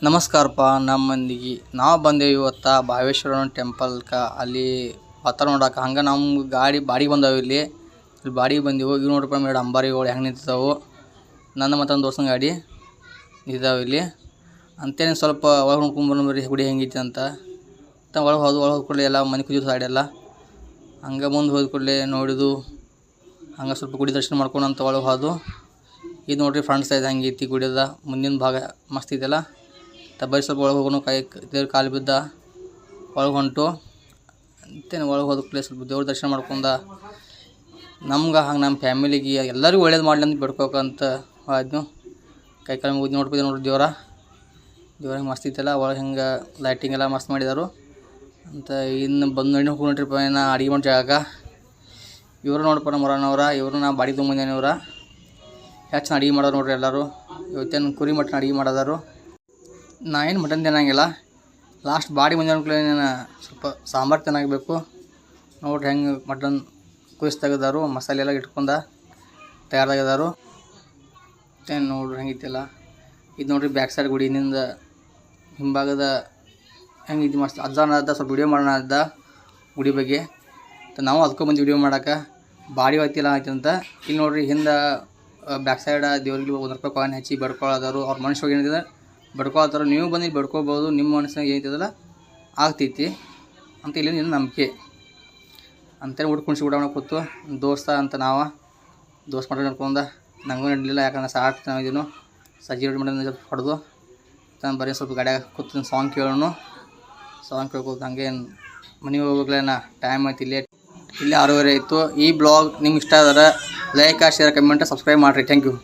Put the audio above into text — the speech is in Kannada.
ನಮಸ್ಕಾರಪ್ಪ. ನಮ್ಮ ಮಂದಿಗೆ ನಾವು ಬಂದೇವು ಇವತ್ತು ಭಾವೇಶ್ವರ ಟೆಂಪಲ್ಕ. ಅಲ್ಲಿ ವಾತಾವರಣ ನೋಡಕ್ಕೆ ಹಂಗೆ ನಮ್ಮ ಗಾಡಿ ಬಾಡಿಗೆ ಬಂದಾವೆ. ಇಲ್ಲಿ ಬಾಡಿಗೆ ಬಂದೆವು. ಇವು ನೋಡ್ರಪ್ಪ ಎರಡು ಅಂಬಾರಿಗಳು ಹೆಂಗೆ ನಿಂತಿದ್ದಾವೆ. ನನ್ನ ಮತ್ತು ನನ್ನ ದೋಸ್ತನ ಗಾಡಿ ನಿಂತಿದ್ದಾವೆ ಇಲ್ಲಿ. ಅಂತೇನು ಸ್ವಲ್ಪ ಒಳಗೆ ನೋಡ್ಕೊಂಬರ್ರಿ ಗುಡಿ ಹೆಂಗೈತಿ ಅಂತ. ಒಳಗೆ ಹೋದ ಕೂಡಲೇ ಎಲ್ಲ ಮನೆ ಕೂತಿದ್ದು ಸೈಡೆಲ್ಲ ಹಂಗೆ ಮುಂದೆ ಹೋದ ಕೂಡಲೇ ನೋಡಿದು. ಹಂಗೆ ಸ್ವಲ್ಪ ಗುಡಿ ದರ್ಶನ ಮಾಡ್ಕೊಂಡು ಅಂತ ಒಳಗೆ ಹೋದು. ಇದು ನೋಡ್ರಿ ಫ್ರಂಟ್ ಸೈಡ್ ಹೆಂಗೈತಿ ಗುಡಿದ ಮುಂದಿನ ಭಾಗ ಮಸ್ತ್ ಇದೆಯಲ್ಲ. ಬರೀ ಸ್ವಲ್ಪ ಒಳಗೆ ಹೋಗೋಣ, ದೇವ್ರ ಕಾಲು ಬಿದ್ದ ಒಳಗೆ ಹೊಂಟು ಅಂತೇನು. ಒಳಗೆ ಹೋದ ಕೂಡಲೇ ಸ್ವಲ್ಪ ದೇವ್ರ ದರ್ಶನ ಮಾಡ್ಕೊಂಡ ನಮ್ಗೆ ಹಂಗೆ ನಮ್ಮ ಫ್ಯಾಮಿಲಿಗೆ ಎಲ್ಲರಿಗೂ ಒಳ್ಳೇದು ಮಾಡಲಿ ಅಂತ ಬಿಡ್ಕೋಕಂತ ಹೋದ್ನು. ಕೈ ಕಾಲು ಮುಗಿದು ನೋಡ್ರಿ ದೇವ್ರ ಮಸ್ತ್ ಐತಲ್ಲ. ಒಳಗೆ ಹಿಂಗೆ ಲೈಟಿಂಗ್ ಎಲ್ಲ ಮಸ್ತ್ ಮಾಡಿದಾರು ಅಂತ. ಇನ್ನು ಬಂದು ನೋಡ್ರಿಪ್ಪ ನಾ ಅಡುಗೆ ಮಾಡೋ ಜಾಗ ಇವರು ನೋಡಪ್ಪ ನಮ್ಮ ಹೊರನವ್ರ. ಇವರು ನಾ ಬಾಡಿ ತೊಗೊಂಬಂದೇನವ್ರ. ಹೆಚ್ಚು ಅಡುಗೆ ಮಾಡೋರು ನೋಡ್ರಿ ಎಲ್ಲರೂ. ಇವತ್ತೇನು ಕುರಿ ಮಟನ್ ಅಡುಗೆ ಮಾಡೋದಾರು. ನಾ ಏನು ಮಟನ್ ತಿನ್ನಂಗಿಲ್ಲ. ಲಾಸ್ಟ್ ಬಾಡಿ ಮುಂದೆ ನಾನು ಸ್ವಲ್ಪ ಸಾಂಬಾರು ತಿನ್ನಾಗಬೇಕು ನೋಡ್ರಿ. ಹೆಂಗೆ ಮಟನ್ ಕುದಿಸಿ ತೆಗೆದಾರು, ಮಸಾಲೆ ಎಲ್ಲ ಇಟ್ಕೊಂಡ ತಯಾರಾಗಿದಾರು. ಏನು ನೋಡ್ರಿ ಹೆಂಗಿತ್ತಿಲ್ಲ. ಇದು ನೋಡ್ರಿ ಬ್ಯಾಕ್ ಸೈಡ್ ಗುಡಿನಿಂದ ಹಿಂಭಾಗದ ಹೆಂಗಿದ್ದು ಮಸ್ತ್ ಅದ. ಸ್ವಲ್ಪ ವಿಡಿಯೋ ಮಾಡೋಣ ಅದ ಗುಡಿ ಬಗ್ಗೆ. ನಾವು ಅದಕ್ಕೂ ಬಂದು ವಿಡಿಯೋ ಮಾಡೋಕೆ ಬಾಡಿ ಹೋಗ್ತಿಲ್ಲ ಆಯ್ತು ಅಂತ. ಇಲ್ಲಿ ನೋಡ್ರಿ ಹಿಂದೆ ಬ್ಯಾಕ್ ಸೈಡ್ ದೇವ್ರಿಗೆ ₹1 ಕಾಯಿನ್ ಹಚ್ಚಿ ಬಡ್ಕೊಳ್ಳೋದಾರು. ಅವ್ರ ಮನುಷ್ಯ ಏನಿದೆ ಬಡ್ಕೊಳ್ತಾರೆ. ನೀವು ಬಂದು ಬಡ್ಕೋಬೋದು. ನಿಮ್ಮ ಮನಸ್ಸಿನಾಗ ಏನೈತದಲ್ಲ ಆಗ್ತೈತಿ ಅಂತ ಇಲ್ಲಿ ನಿನ್ನ ನಂಬಿಕೆ ಅಂತೇಳಿ ಊಟ ಕುಣಿಸಿ ಊಟ ಮಾಡೋ ಕೂತು ದೋಸ್ತ ಅಂತ ನಾವು ದೋಸ್ತ ಮಟನ್ ನಡ್ಕೊಂಡ. ನನಗೂ ನಡಲಿಲ್ಲ, ಯಾಕಂದ್ರೆ ಸಾಕು ಚೆನ್ನಾಗಿದ್ದೀನು. ಸಜ್ಜಿ ರೊಟ್ಟಿ ಮಟನ್ ಹೊಡೆದು ನಾನು ಬರೀ ಸ್ವಲ್ಪ ಗಾಡಿಯಾಗ ಕೂತು ಸಾಂಗ್ ಕೇಳೋಣ. ಸಾಂಗ್ ಕೇಳ್ಕೊತ ಹಂಗೆ ಮನೆಗೆ ಹೋಗ್ಬೇಕಲ್ಲ. ಟೈಮ್ ಆಯ್ತು ಇಲ್ಲಿ 6:30 ಆಯಿತು. ಈ ಬ್ಲಾಗ್ ನಿಮ್ಗೆ ಇಷ್ಟ ಆದರೆ ಲೈಕ್, ಶೇರ್, ಕಮೆಂಟ್, ಸಬ್ಸ್ಕ್ರೈಬ್ ಮಾಡಿರಿ. Thank you.